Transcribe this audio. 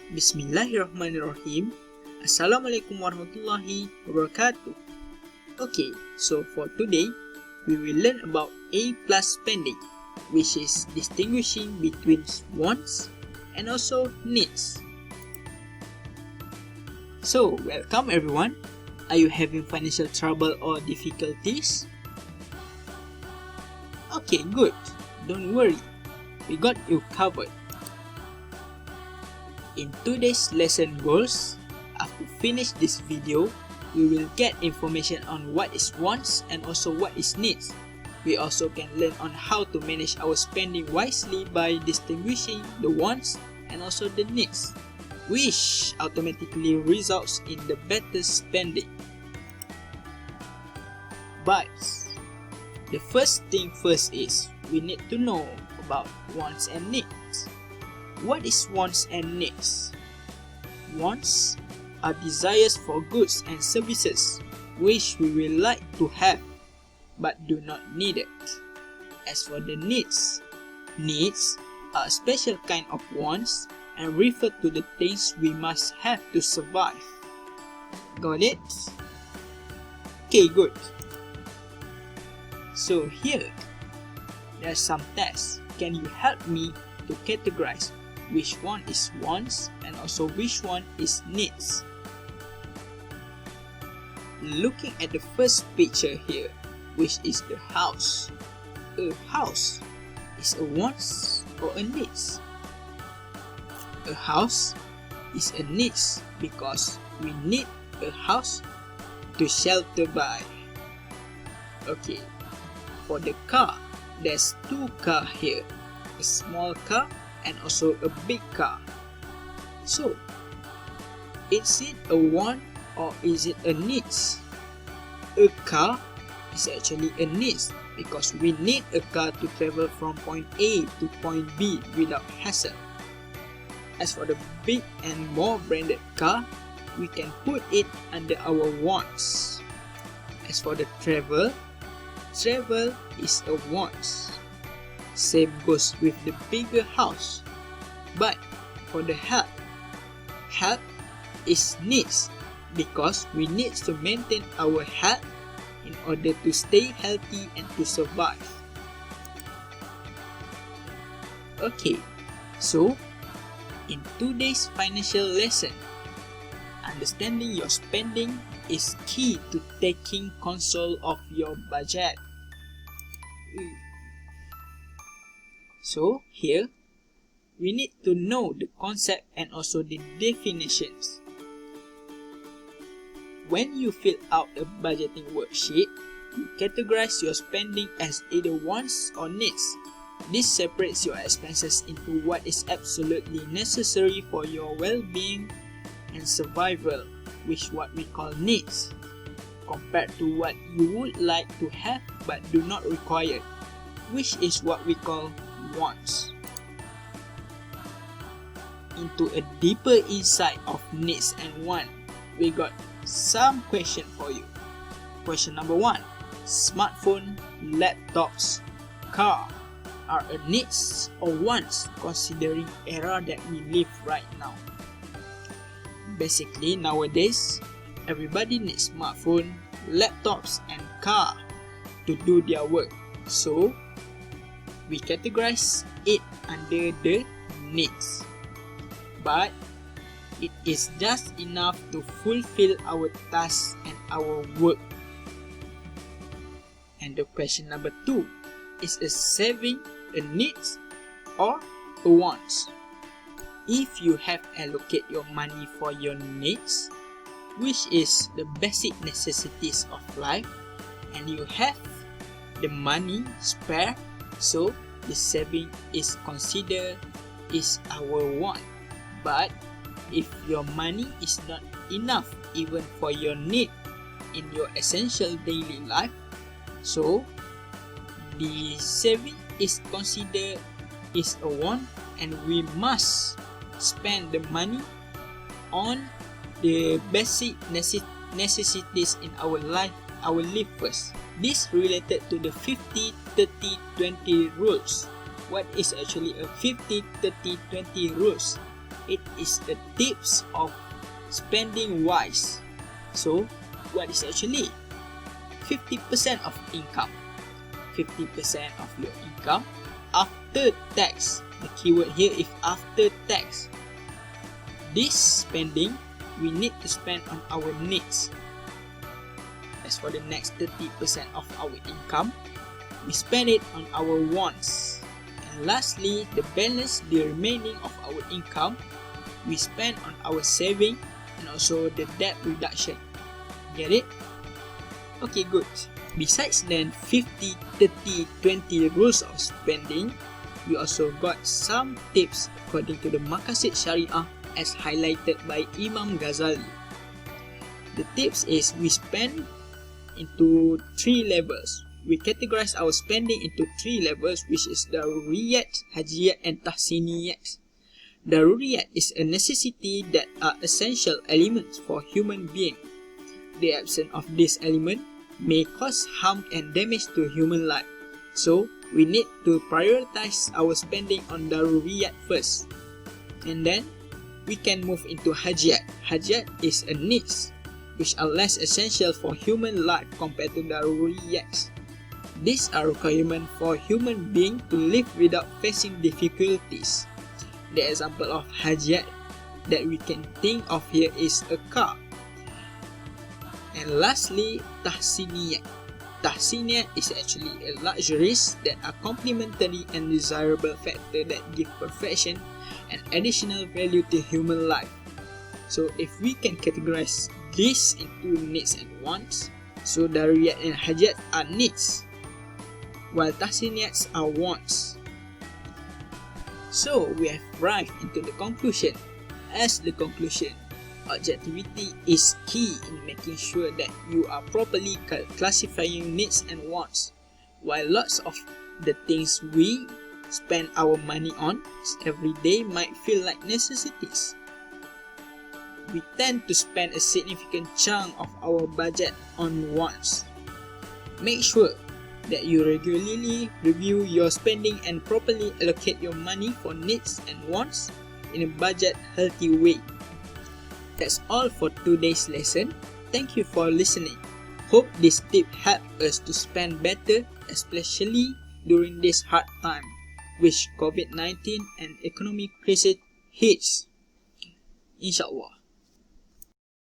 Bismillahirrahmanirrahim. Assalamualaikum warahmatullahi wabarakatuh. Okay, so for today, we will learn about A plus spending, which is distinguishing between wants and also needs. So, welcome everyone. Are you having financial trouble or difficulties? Okay, good. Don't worry. We got you covered. In today's lesson goals, after finish this video, we will get information on what is wants and also what is needs. We also can learn on how to manage our spending wisely by distinguishing the wants and also the needs, which automatically results in the better spending. But the first thing first is we need to know about wants and needs. What is wants and needs? Wants are desires for goods and services which we will like to have but do not need it. As for the needs are a special kind of wants and refer to the things we must have to survive. Got it? Okay, good. So here, there's some tests. Can you help me to categorize which one is wants and also which one is needs? Looking at the first picture here, which is the house. A house is a wants or a needs? A house is a needs because we need a house to shelter by. Okay, for the car, there's two cars here, a small car and also a big car. So, is it a want or is it a needs? A car is actually a needs because we need a car to travel from point A to point B without hassle. As for the big and more branded car, we can put it under our wants. As for the travel is a wants. Same goes with the bigger house. But for the health is needs because we need to maintain our health in order to stay healthy and to survive. Okay, so in today's financial lesson, understanding your spending is key to taking control of your budget. So here, we need to know the concept and also the definitions. When you fill out a budgeting worksheet, you categorize your spending as either wants or needs. This separates your expenses into what is absolutely necessary for your well-being and survival, which is what we call needs, compared to what you would like to have but do not require, which is what we call wants. Into a deeper insight of needs and want, we got some question for you. Question number 1. Smartphone, laptops, car are a needs or wants considering era that we live right now? Basically, nowadays, everybody needs smartphone, laptops and car to do their work. So, we categorize it under the needs. But it is just enough to fulfill our tasks and our work. And the question number 2, is a saving a needs or a wants? If you have allocate your money for your needs, which is the basic necessities of life, and you have the money spare, so the saving is considered is our want. But if your money is not enough even for your need in your essential daily life, so the saving is considered is a want and we must spend the money on the basic necessities in our life, our life first. This related to the 50-30-20 rules. What is actually a 50-30-20 rules? it is the tips of spending wise. So, what is actually 50% of income? 50% of your income after tax. The keyword here is after tax. This spending we need to spend on our needs. As for the next 30% of our income, we spend it on our wants. And lastly, the balance, the remaining of our income, we spend on our saving and also the debt reduction. Get it? Okay, good. Besides then 50, 30, 20 rules of spending, we also got some tips according to the maqasid sharia as highlighted by Imam Ghazali. The tips is we spend into 3 levels. We categorize our spending into 3 levels, which is daruriyyat, hajiyyat and tahsiniyyat. Daruriyyat is a necessity that are essential elements for human being. The absence of this element may cause harm and damage to human life. So, we need to prioritize our spending on daruriyyat first. And then, we can move into hajiyyat. Hajiyyat is a needs, which are less essential for human life compared to daruriyyat. These are requirements for human being to live without facing difficulties. The example of hajiyyat that we can think of here is a car. And lastly, tahsiniyyat. Tahsiniyyat is actually a luxuries that are complementary and desirable factor that give perfection and additional value to human life. So if we can categorize this into needs and wants, so daruriyyat and hajiyyat are needs, while tahsiniyyats are wants. So we have arrived into the conclusion. As the conclusion, objectivity is key in making sure that you are properly classifying needs and wants. While lots of the things we spend our money on every day might feel like necessities, we tend to spend a significant chunk of our budget on wants. Make sure that you regularly review your spending and properly allocate your money for needs and wants in a budget-healthy way. That's all for today's lesson. Thank you for listening. Hope this tip helped us to spend better, especially during this hard time, which COVID-19 and economic crisis hits. Inshallah.